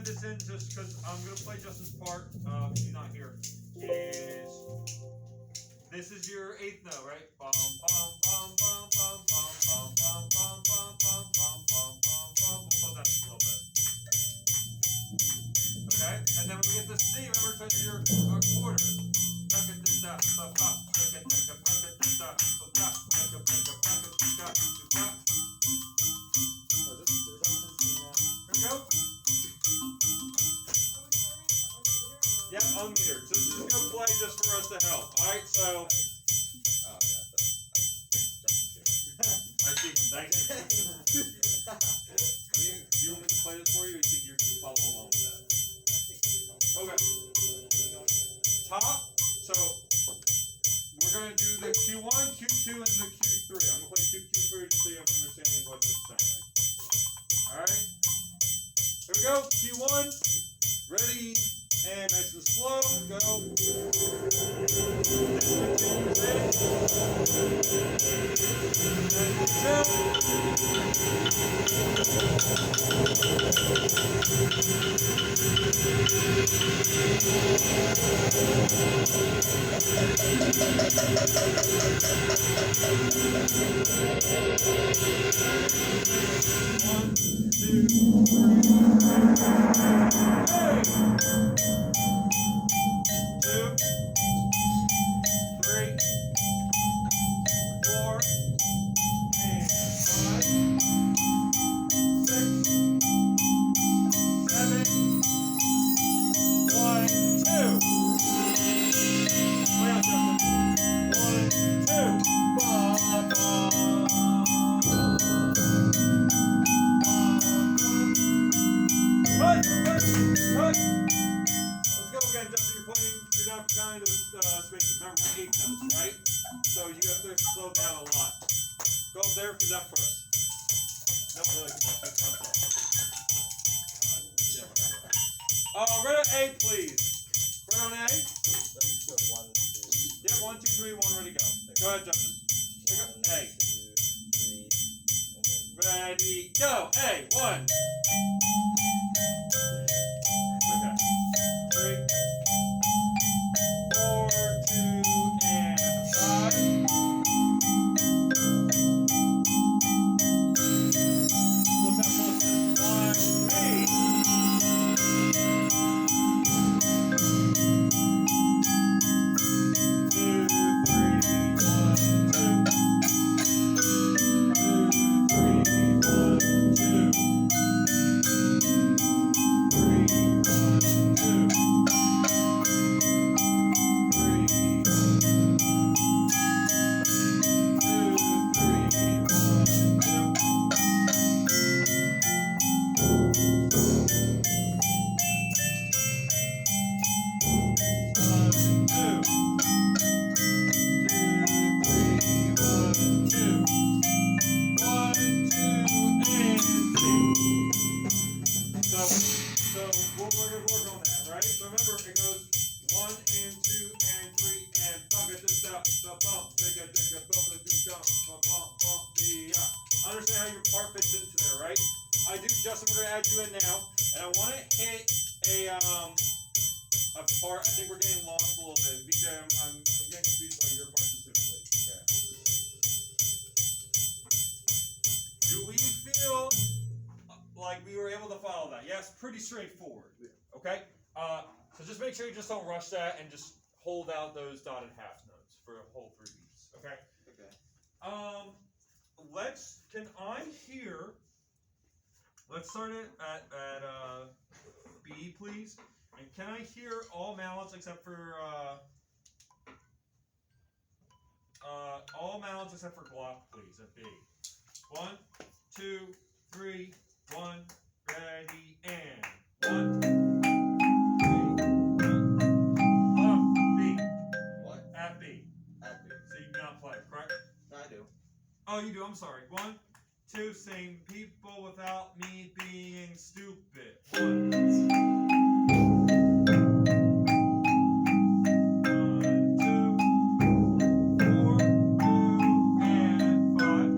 this in just because I'm gonna play Justin's part. He's not here. This is your eighth note, right? Bum bum bum bum bum bum bum bum bum bum bum bum bum bum bum. We'll slow down just a little bit. Okay, and then when we get to C, remember to your quarter. Yeah, unmetered. So this is going to play just for us to help. Alright, so. Oh, God. I see him. Thank you. Do you want me to play this for you, or do you think you follow along with that? Okay. Top. So we're going to do the Q1, Q2, and the Q3. I'm going to play Q3 just so you have an understanding of what this sounds like. Alright. Here we go. Q1. Ready. And nice and slow, go. One, two, three. Hey! 2, 3, 4, and 5, 6, 7, 1, 2. Way out, Justin. 1, 2. Ba, ba. Cut! Let's go again, Justin. You're playing. You're not counting those spaces. Remember, we're 8 notes, right? So you have to slow down a lot. Go up there, because that first. No, really, because that's right on A, please. Right on A. Yeah, 1, 2, 3, 1, ready, go. Go ahead, Justin. Here we go. A. Ready, go. A, 1. Okay. 3, 4, 2, and 5. What's that close to? 1, 8. 2, 3, Understand how your part fits into there, right? Justin, we're gonna add you in now, and I want to hit a part. I think we're getting lost a little bit. BJ, I'm getting confused by your part specifically. Okay. Do we feel like we were able to follow that? Yes, pretty straightforward. Okay. So just make sure you just don't rush that and just hold out those dotted half notes for a whole 3 beats. Okay. Okay. Can I hear? Let's start it at B, please. And can I hear all mallets except for Glock, please, at B. 1, 2, 3, 1, ready, and 1, 3, 1. B. What? At B. At B. So you do not play, correct? No, I do. Oh, you do. I'm sorry. 1, 2, sing people without me being stupid. 1. 1, 2, 4, 2, and 5.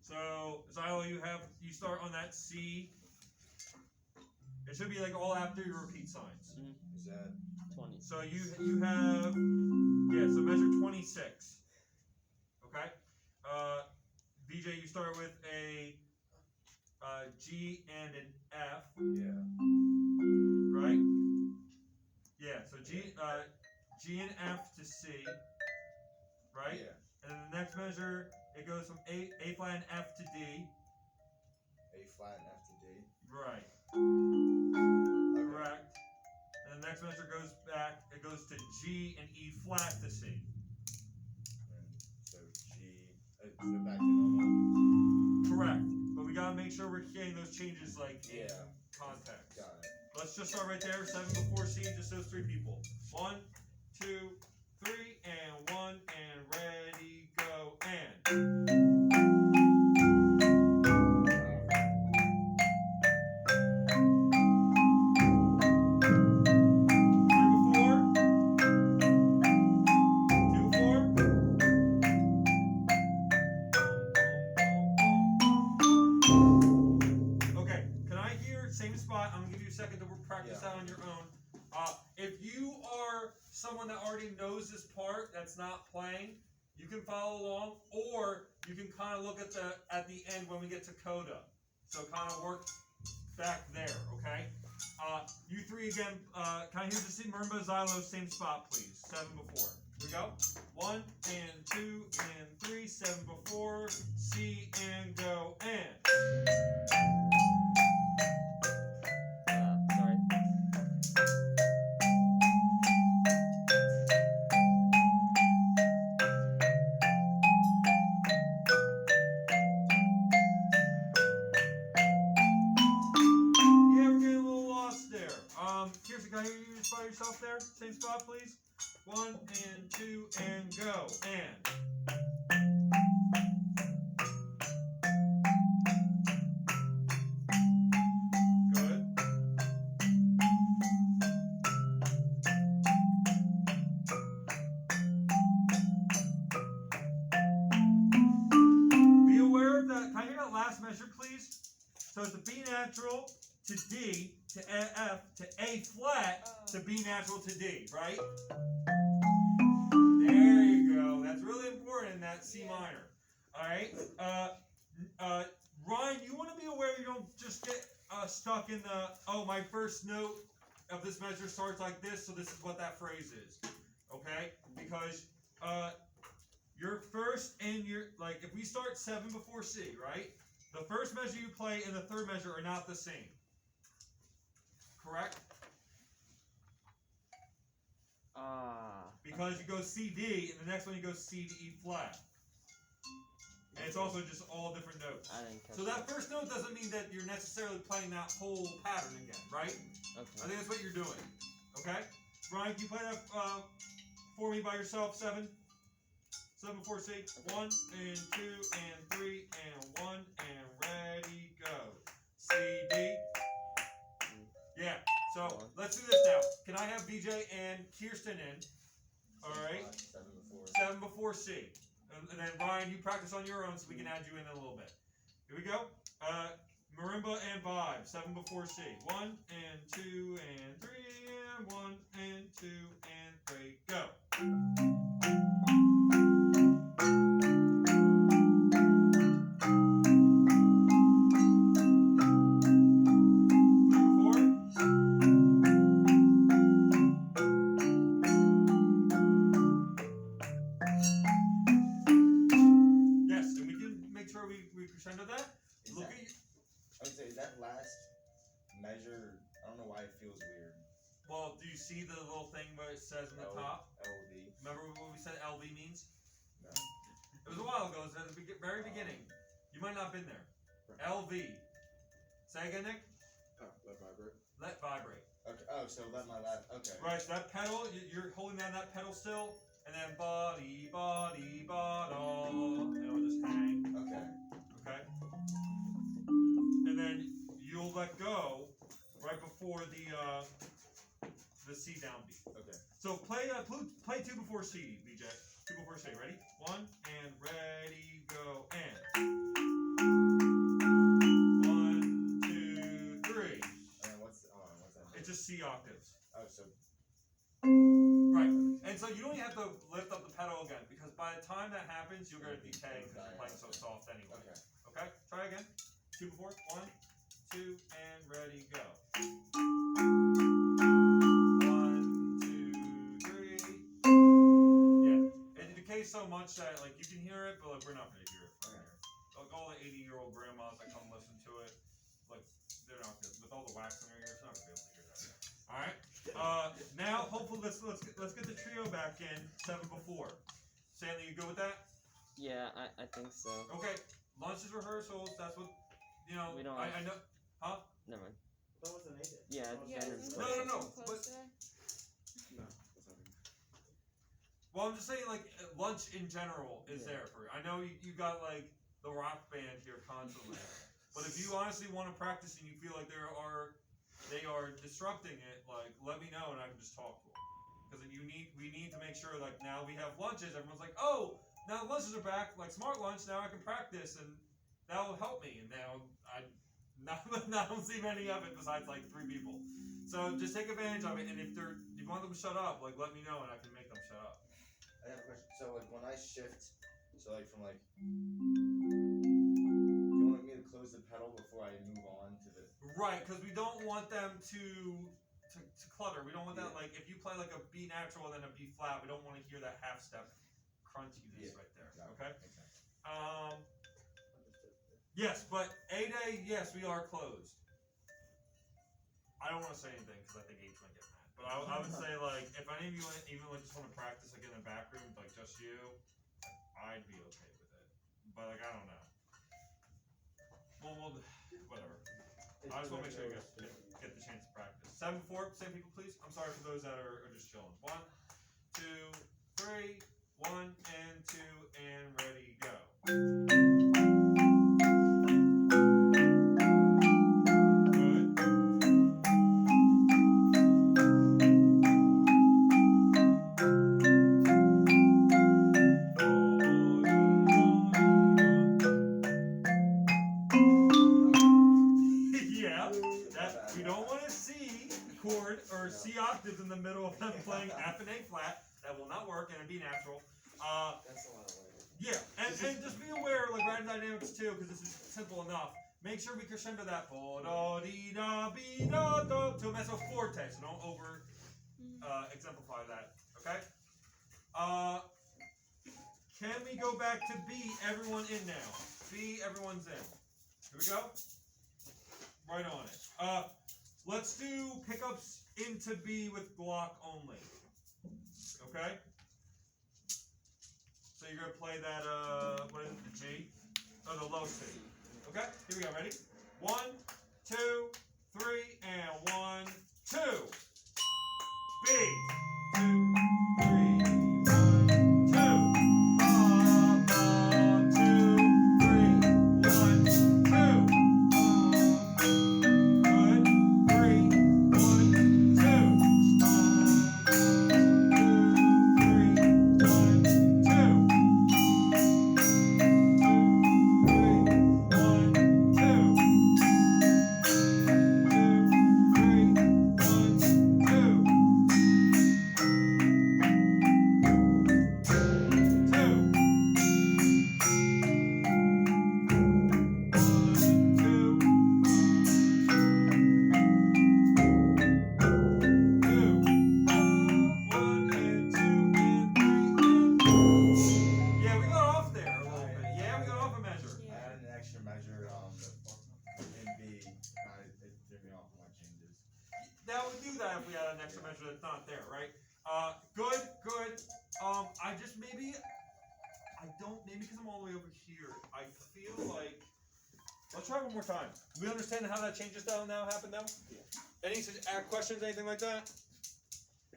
So Xylo, you start on that C. It should be like all after your repeat signs. Is that 20. So you have so measure 26. Okay. VJ, you start with a G and an F. yeah? Right. Yeah. So G and F to C. Right. Yeah. And then the next measure it goes from A flat and F to D. A flat and F to D. Right. Okay. Correct. And the next measure goes back. It goes to G and E flat to C. And so G. So back to normal. Correct. But we gotta make sure we're getting those changes like in Yeah. context. Got it. Let's just start right there. 7 before C. Just those 3 people. 1, 2, 3, and 1, and ready, go, and. Second to practice that on your own. If you are someone that already knows this part that's not playing, you can follow along, or you can kind of look at the end when we get to coda. So kind of work back there, okay? You 3 again. Can I hear the marimba Xylo same spot, please? 7 before. Here we go. 1 and 2 and 3. 7 before. C and go and. Sorry. Yeah, we're getting a little lost there. Kirsten, can I hear you just by yourself there? Same spot, please. 1 and 2 and go and. Measure, please. So it's a B natural to D to F to A flat to B natural to D, right? There you go. That's really important in that C minor. All right. Ryan, you want to be aware you don't just get stuck in the my first note of this measure starts like this, so this is what that phrase is. Okay? Because your first and your if we start 7 before C, right? The first measure you play and the third measure are not the same. Correct? Because you go C, D, and the next one you go C to E flat. And it's also just all different notes. I didn't catch So that first note doesn't mean that you're necessarily playing that whole pattern again, right? Okay. I think that's what you're doing. Okay? Brian, can you play that for me by yourself? 7? 7 before C. 1 and 2 and 3 and 1 and ready, go. C, D. Yeah. So let's do this now. Can I have VJ and Kirsten in? All right. 7 before C. And then Ryan, you practice on your own so we can add you in a little bit. Here we go. Marimba and vibe. 7 before C. 1 and 2 and 3 and 1 and 2 and 3. Go. Crescendo that. Look at you. I would say that last measure. I don't know why it feels weird. Well, do you see the little thing where it says in the top? LV. Remember what we said LV means? No. It was a while ago. It was at the very beginning. You might not have been there. LV. Say again, Nick. Let vibrate. Let vibrate. Okay. Oh, so let my last. Okay. Right. So that pedal, you're holding down that pedal still, and then body, body, bottle, and it'll just hang. Okay. Okay. And then you'll let go right before the C downbeat. Okay. So play 2 before C, VJ. 2 before C. Ready? 1 and ready, go and. happens, you're gonna decay because you're playing so soft anyway. Okay, try again. 2 before. 1, 2, and ready, go. 1, 2, 3. Yeah, it decays so much that like you can hear it, but like we're not gonna hear it from here. Like all the 80-year-old grandmas that come listen to it, like they're not good with all the wax in their ears. They're not gonna be able to hear that. All right. Now hopefully let's get the trio back in 7 before. Stanley, you good with that? Yeah, I think so. Okay. Lunches, rehearsals. That's what you know. We don't. I know. Huh? Never mind. That wasn't naked. Yeah. No. But well, I'm just saying like lunch in general is there for you. I know you got like the rock band here constantly, but if you honestly want to practice and you feel like they are disrupting it, like let me know and I can just talk to them. Because we need to make sure like now we have lunches. Everyone's like, oh, now the lunches are back, like smart lunch. Now I can practice and that will help me. And now I don't see many of it besides like 3 people. So just take advantage of it. And if you want them to shut up, like let me know and I can make them shut up. I have a question. So like when I shift, so like from like, do you want me to close the pedal before I move on to the? Right, because we don't want them to clutter. We don't want that like if you play like a B natural and then a B flat, we don't want to hear that half step crunchiness right there. Okay. Yes, but A-Day, yes, we are closed. I don't want to say anything because I think H might get mad. But I would say like if any of you even like just want to practice like in the back room, like just you, I'd be okay with it. But like I don't know. Well, whatever. I just want to make sure you guys get the chance to practice. 7 before, same people please. I'm sorry for those that are just chilling. 1, 2, 3, 1 and 2 and ready, go. We don't want to see chord or C octaves in the middle of them playing F and A flat. That will not work and it'd be natural. That's a lot of work. Yeah, and just be aware, like writing dynamics too, because this is simple enough. Make sure we crescendo that bo da dee da be da da to a mezzo forte, so don't over exemplify that. Okay. Can we go back to B? Everyone in now. B, everyone's in. Here we go. Right on it. Let's do pickups into B with block only. Okay? So you're going to play that, what is it, the G? Oh, the low C. Okay? Here we go. Ready? 1, 2, 3, and 1, 2. B. 2, 3, 1, 2. That would do that if we had an extra measure that's not there, right? Good. I just maybe because I'm all the way over here, I feel like, let's try one more time. We understand how that changes now happened now? Yeah. Any questions, anything like that?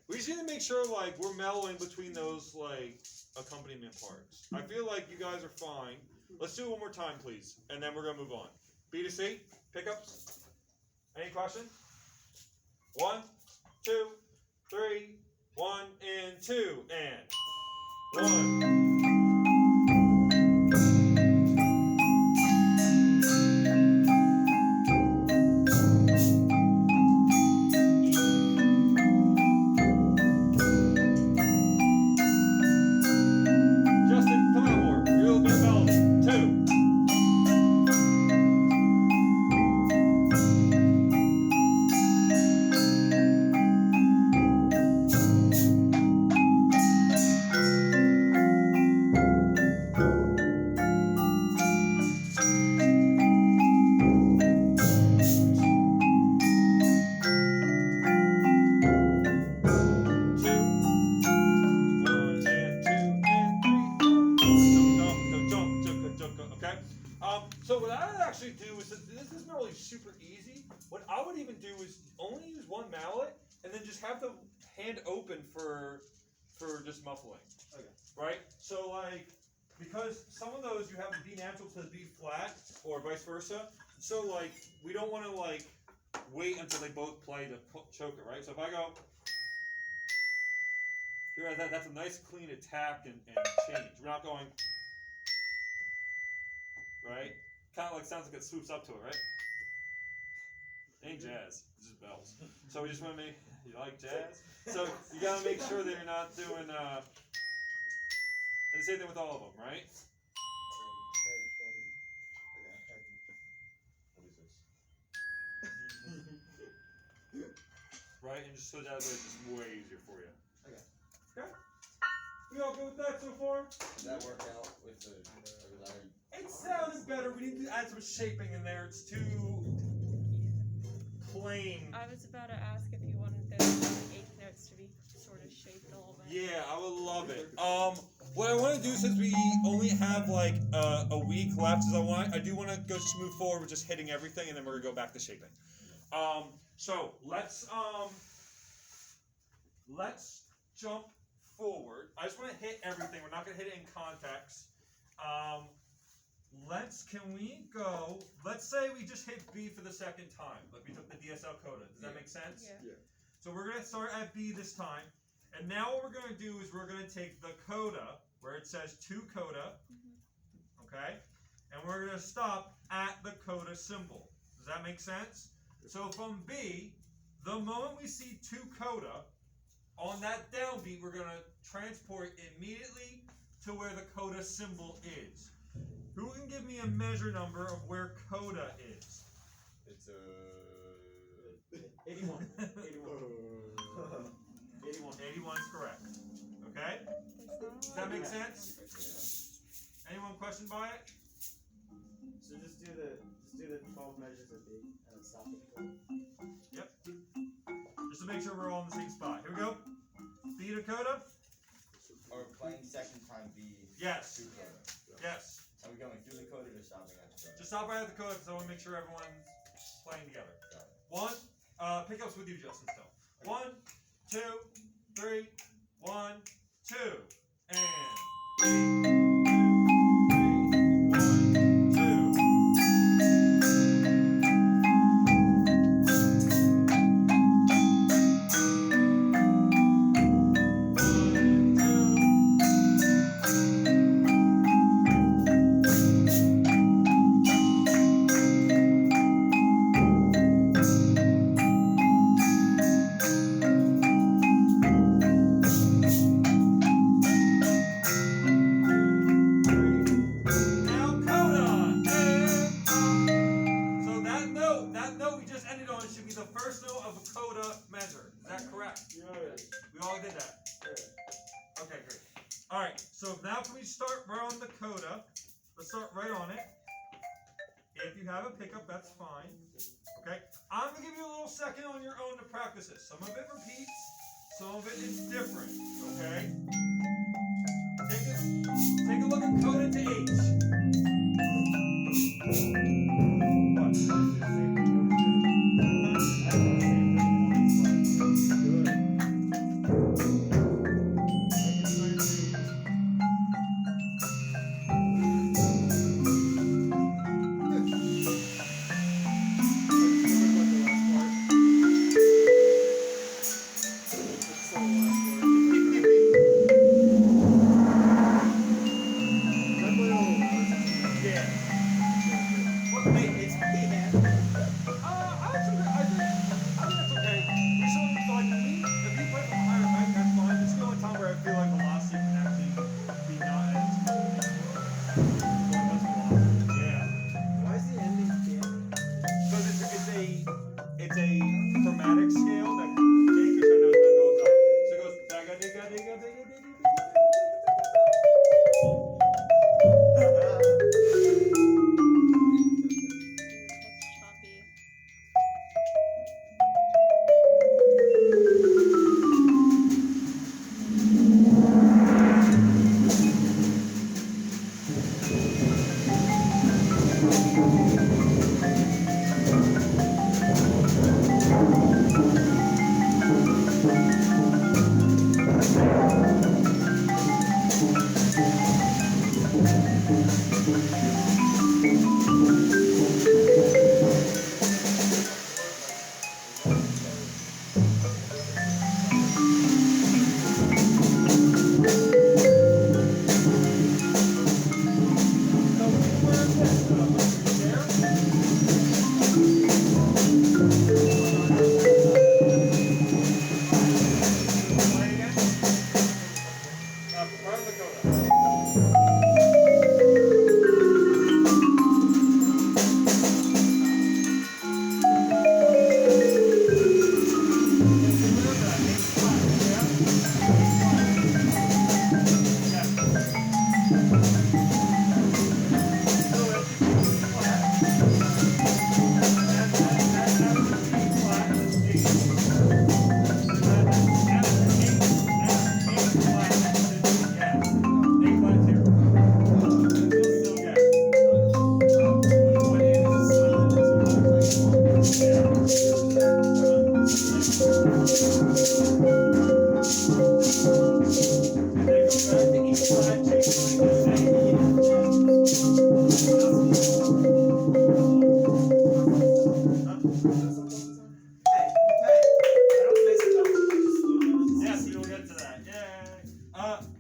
We just need to make sure like we're mellowing between those like accompaniment parts. I feel like you guys are fine. Let's do it one more time, please, and then we're gonna move on. B to C, pickups. Any questions? 1, 2, 3, 1 and 2 and 1. Justin, come out more. Okay. So what I would actually do is this isn't really super easy. What I would even do is only use one mallet and then just have the hand open for just muffling. Okay. Right. So like because some of those you have the B natural to the B flat or vice versa. So like we don't want to like wait until they both play to choke it. Right. So if I go. Here, that's a nice clean attack and change. We're not going, right? Kind of like sounds like it swoops up to it, right? Ain't jazz, it's just bells. So we just want to make, you like jazz? So you gotta make sure that you're not doing, and the same thing with all of them, right? Right, and just so that way it's just way easier for you. Okay. Okay? We all good with that so far? Does that work out with the? It sounded better. We need to add some shaping in there. It's too plain. I was about to ask if you wanted those eighth notes to be sort of shaped a little bit. Yeah, I would love it. What I want to do since we only have like a week left is I do want to go smooth forward with just hitting everything, and then we're gonna go back to shaping. So let's jump forward. I just want to hit everything. We're not gonna hit it in context. Can we go, let's say we just hit B for the second time, like we took the DSL coda. Does that make sense? Yeah. So we're going to start at B this time, and now what we're going to do is we're going to take the coda, where it says to coda, okay, and we're going to stop at the coda symbol. Does that make sense? So from B, the moment we see to coda, on that downbeat, we're going to transport immediately to where the coda symbol is. Who can give me a measure number of where coda is? It's 81. 81 is correct. Okay? Does that make sense? Anyone questioned by it? So just do the 12 measures of B and then stop it. Yep. Just to make sure we're all in the same spot. Here we go. B to coda. Or playing second time B. Yes. To coda. Yes. Are we going through the coda or stopping at the coda? Just stop right at the coda because I want to make sure everyone's playing together. One. Pickups with you, Justin. Still. 1, 2, 3. 1, 2, and. 2nd on your own to practice this. Some of it repeats, some of it is different, okay? Take a look at coda to H.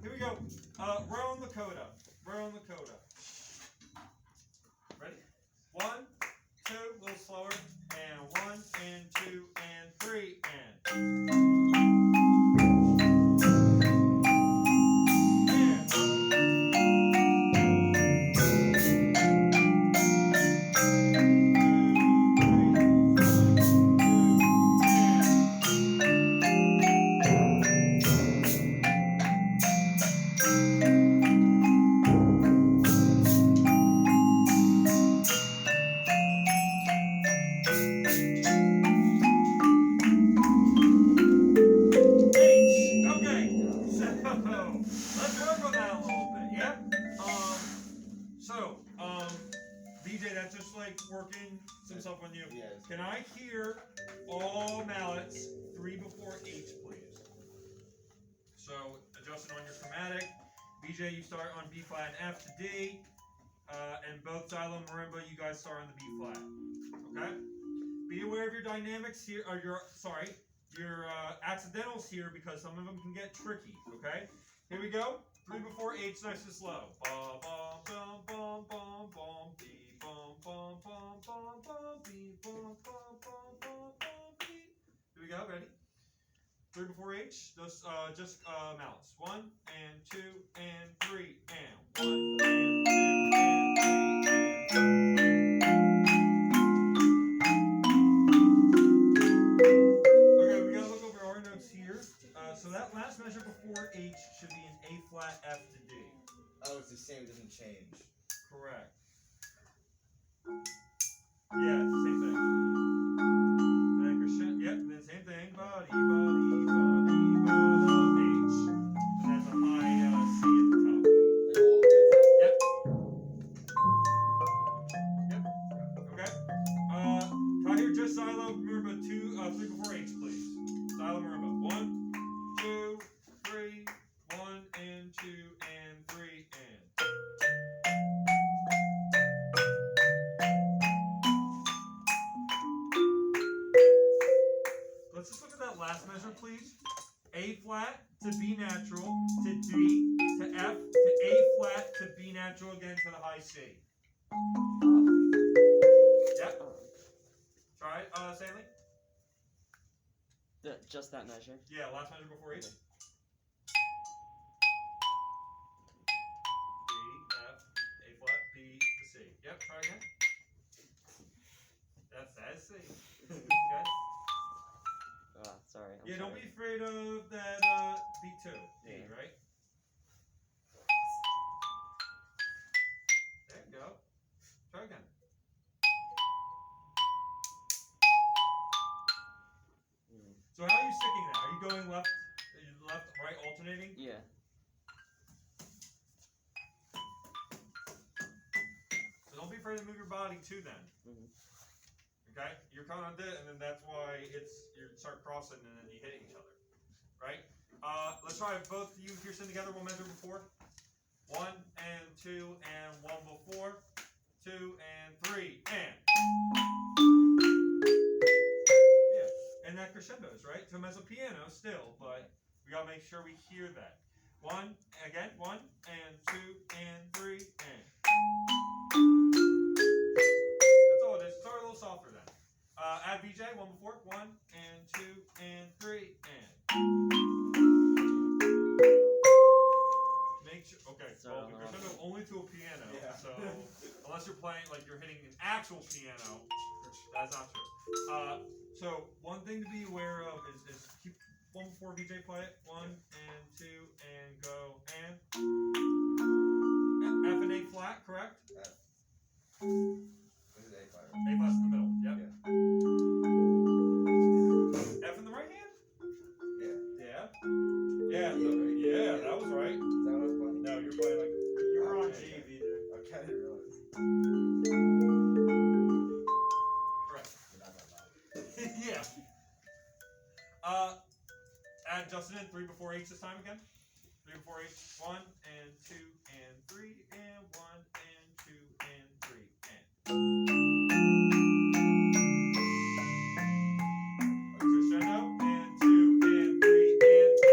Here we go. We're on Lakota. We're on Lakota. Ready? 1, 2, a little slower. And 1, and 2, and 3, and. BJ, that's just like working some stuff on you. Yes. Can I hear all mallets 3 before H, please? So adjusting on your chromatic. BJ, you start on B flat and F to D. And both Xylo and marimba, you guys start on the B flat. Okay? Be aware of your dynamics here, or your accidentals here, because some of them can get tricky. Okay? Here we go. 3 before H, nice and slow. Bum, bum, bum, bum, bum, bum, B, bum, bum, bum, bum, bum, B, bum, bum, bum, bum, bum, B. Here we go. Ready? 3 before H, just mallets. 1 and 2 and 3 and 1 and 2 and 3 and. Okay, we gotta look over our notes here. So that last measure before H should be an A flat F to D. Oh, it's the same, it doesn't change. Correct. Yeah, it's the same thing. And crescendo, yep, and then same thing. Body, H. And that's a high C at the top. Yep. Yep. Okay. Can I hear just Xylo marimba 3 before H, please? Xylo marimba. 1, 2, 3, 1 and 2 and 3 and. Let's just look at that last measure, please. A flat to B natural to D to F to A flat to B natural again to the high C. Yep. Try it, Stanley. Just that measure. Yeah, last measure before H. B, F, A flat, B to C. Yep, try again. That's C. Okay. Sorry. Yeah, don't be afraid of that B2. D, Yeah. right? There you go. Try again. So how are you sticking that? Are you going left, right, alternating? Yeah. So don't be afraid afraid to move your body too then. Mhm. Okay? You're coming on this, and then that's why you start crossing and then you hit each other. Right? Let's try both of you here sitting together. We'll measure before. 1 and 2 and 1 before. 2 and 3 and. Yeah. And that crescendos, right? So as a piano still, but we gotta make sure we hear that. 1 again, 1 and 2 and 3 and. That's all it is. Start a little softer then. Add VJ, 1 before. 1 and 2 and 3 and. Make sure. Okay. Well, the crescendo only to a piano. Yeah. So unless you're playing like you're hitting an actual piano, that's not true. So one thing to be aware of is keep 1 before VJ play it. 1 and 2 and go and. F and A flat, correct? F. This is A flat. A flat's in the middle. Yep. Yeah. F in the right hand? Yeah. Yeah. Yeah, that was right. Is that what I was playing? No, you're playing like You were on Okay. G, Vijay. Okay, I didn't realize. correct. You're not that loud. Yeah. Add Justin in 3 before H this time again. 3 before H. 1 and 2 and 3 and 1 and 2 and 3 and. Crescendo and 2 and 3 and H.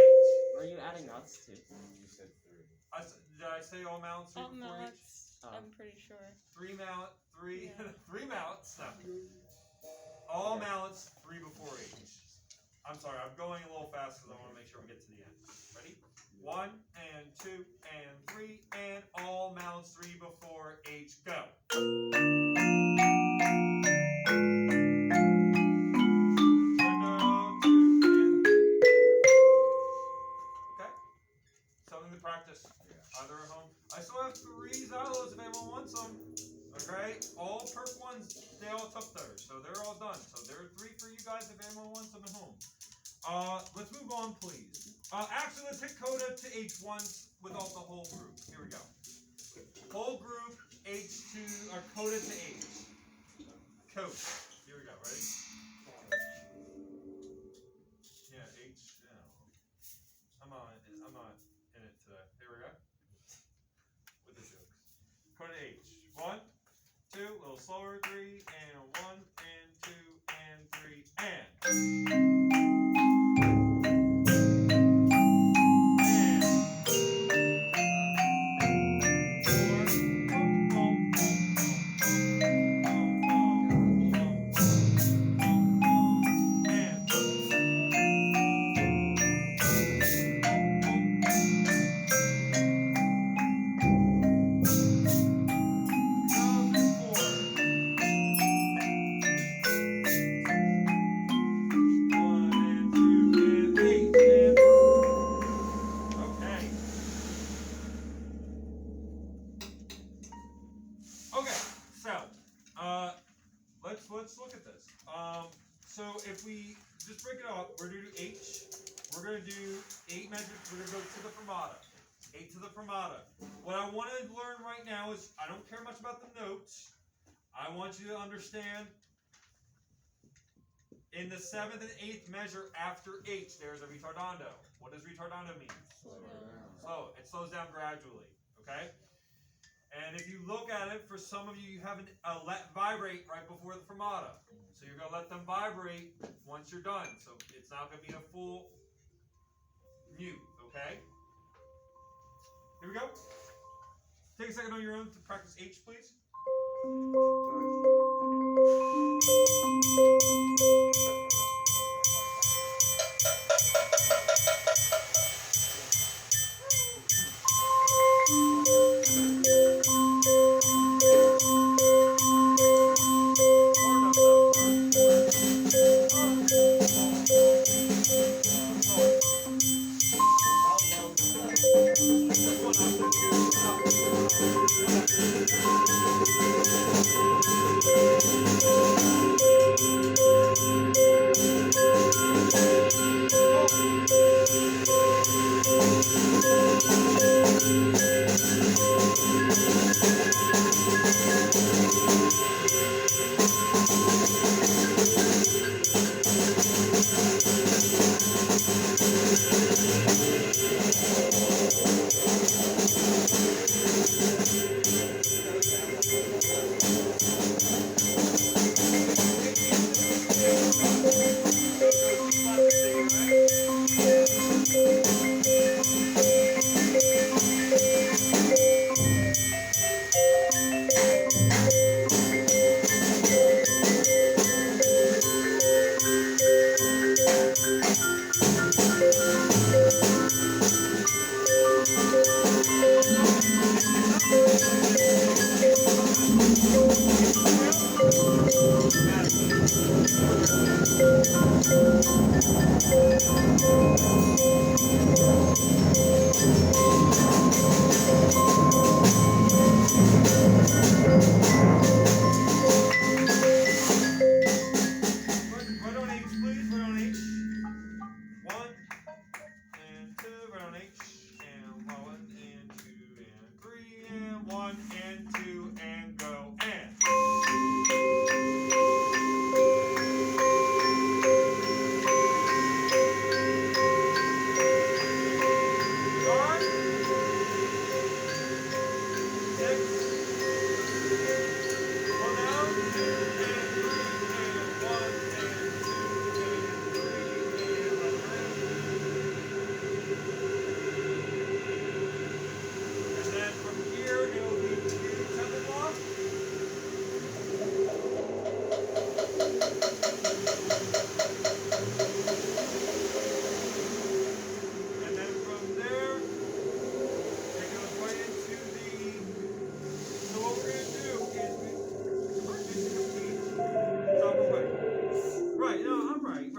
Were you adding knots too? You said 3. Did I say all mounts 3 All before H? mallets, I'm pretty sure. 3 mallet, 3, Yeah. 3 mallets. No. All mallets 3 before H. I'm sorry, I'm going a little fast because I want to make sure we get to the end. Ready? 1 and 2 and 3 and all mallets 3 before H. Go. Okay. Something to practice. Yeah. Either at home. I still have 3 xylos if anyone wants them. Okay? All perc ones, they all took theirs, so they're all done. So there are 3 for you guys if anyone wants them at home. Let's move on, please. Actually, let's hit coda to H once without the whole group. Here we go. Whole group, H to, or coda to H. Coda. Here we go, ready? Yeah, H. Yeah. I'm not in it today. Here we go. With the jokes. Coda H. 1, 2, a little slower, 3, and 1, and 2, and 3, and. Let's look at this. So if we just break it up, we're going to do H. We're going to do 8 measures. We're going to go to the fermata. 8 to the fermata. What I want to learn right now is I don't care much about the notes. I want you to understand in the 7th and 8th measure after H, there's a retardando. What does retardando mean? Slow. It slows down gradually. Okay? And if you look at it, for some of you, you have a let vibrate right before the fermata. So you're going to let them vibrate once you're done. So it's not going to be a full mute, okay? Here we go. Take a second on your own to practice H, please. This one,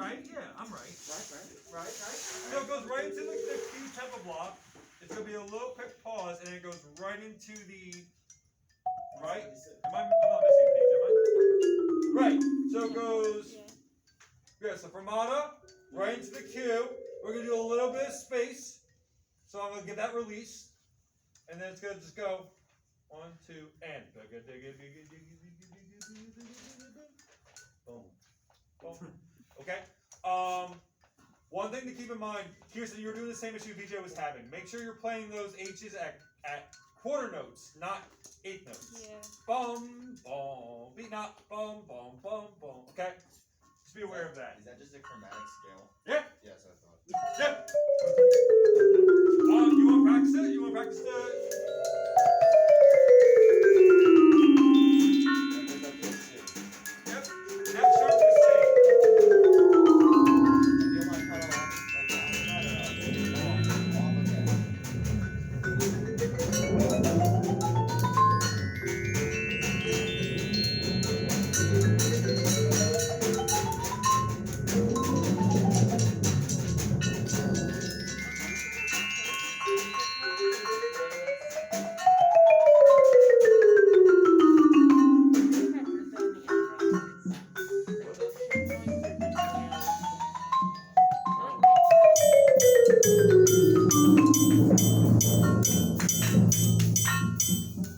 right? Yeah, I'm right. Right. So it goes right into the Q tempo block. It's going to be a little quick pause, and it goes right into the right. I'm not missing a page, am I? Right. So it goes. Yeah. Yeah. So fermata right into the Q. We're going to do a little bit of space. So I'm going to give that release, and then it's going to just go 1, 2, and. Boom. Boom. Okay. One thing to keep in mind, Kirsten, you were doing the same issue VJ was having. Make sure you're playing those H's at quarter notes, not eighth notes. Yeah. Bum, bum, beat not, bum, bum, bum, bum. Okay? Just be aware of that. Is that just a chromatic scale? Yeah. Yes, I thought. Yep. You want to practice it? You want to practice the... Yep. F sharp to C.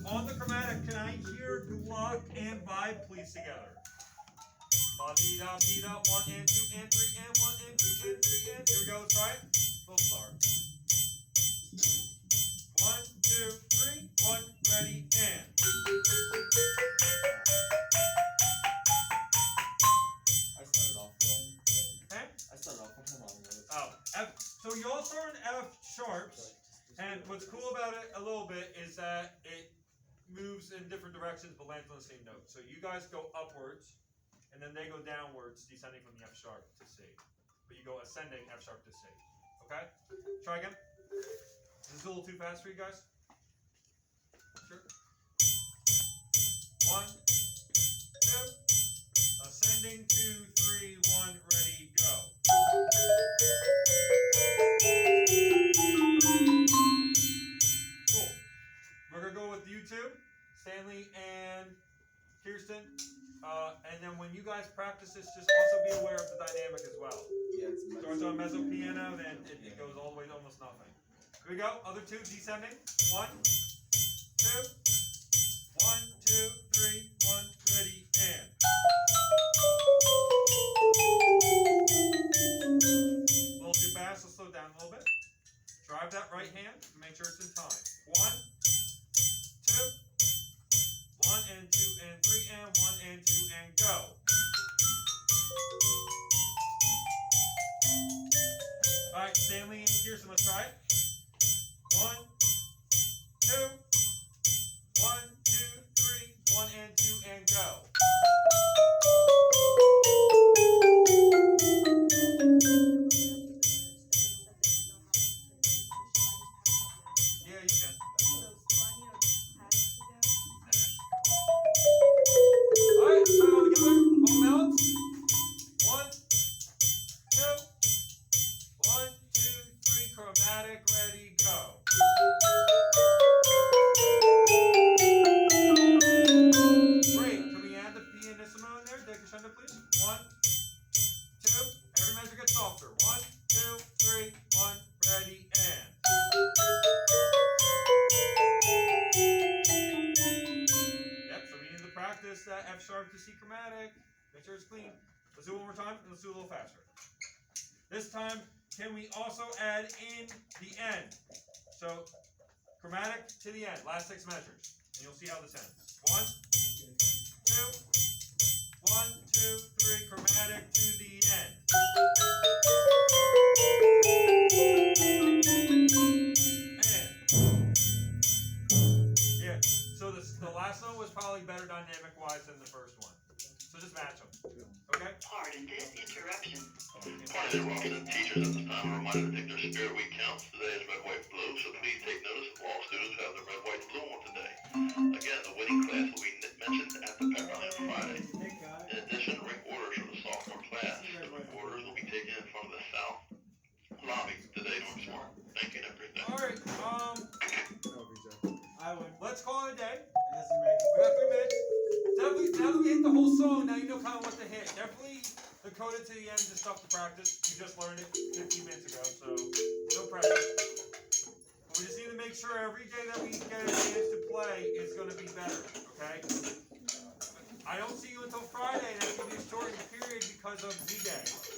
On the chromatic, can I hear Gluck and vibe please together? Ba dee da dee da, 1 and 2 and 3 and 1 and 2 and 3 and. Here we go, let's try it. A little slower. 1, 2, 3, 1, ready, and. I started off with the wrong notes. Oh, so you all start in F sharps, and what's cool about it a little bit is that it moves in different directions but lands on the same note. So you guys go upwards, and then they go downwards, descending from the F sharp to C. But you go ascending F sharp to C. Okay? Try again. Is this a little too fast for you guys? Sure. 1, 2, ascending 2, 3, 1, ready, go. Cool. We're gonna go with you two, Stanley and Kirsten. And then when you guys practice this, just also be aware of the dynamic as well. Yeah, it's Starts on mezzo piano, then it goes all the way to almost nothing. Here we go. Other two descending. 1, 2, 1, 2, 3, 1, ready, and. A little too fast, let's slow down a little bit. Drive that right hand to make sure it's in time. 1, 2, 1 and 2 and 3 and 1 and 2 and go. Alright, Stanley and Kirsten, let's try it. 1, 2, 1, 2, 3, 1 and 2 and go. Yeah, you can. Alright, try it all together. All melons. 1, 2, 1, 2, 3, chromatic, ready, go. Great. Can we add the pianissimo in there? Decrescendo, please. 1, 2. Every measure gets softer. 1, 2, 3, 1, ready, and. Yep, so we need to practice that F sharp to C chromatic. Make sure it's clean. Let's do it one more time, and let's do it a little faster. This time, can we also add in the end? So, chromatic to the end, last 6 measures. And you'll see how this ends. 1, 2, 1, 2, 3, chromatic to the end. And. Yeah, so the last one was probably better dynamic-wise than the first one. So just match them. Okay? Pardon this interruption. Morning, welcome to teachers at this time. A reminder to take their Spirit Week counts. Today is red, white, blue, so please take notice of all students who have their red, white, blue on today. Again, the winning class will be mentioned at the pep rally on Friday. In addition, rank orders for the sophomore class. The rank orders will be get the whole song, now you know kind of what to hit. Definitely the coda to the end is stuff to practice. You just learned it 15 minutes ago, so no pressure. We just need to make sure every day that we get a chance to play is going to be better, okay? I don't see you until Friday, and that's going to be a shortened period because of Z-Day.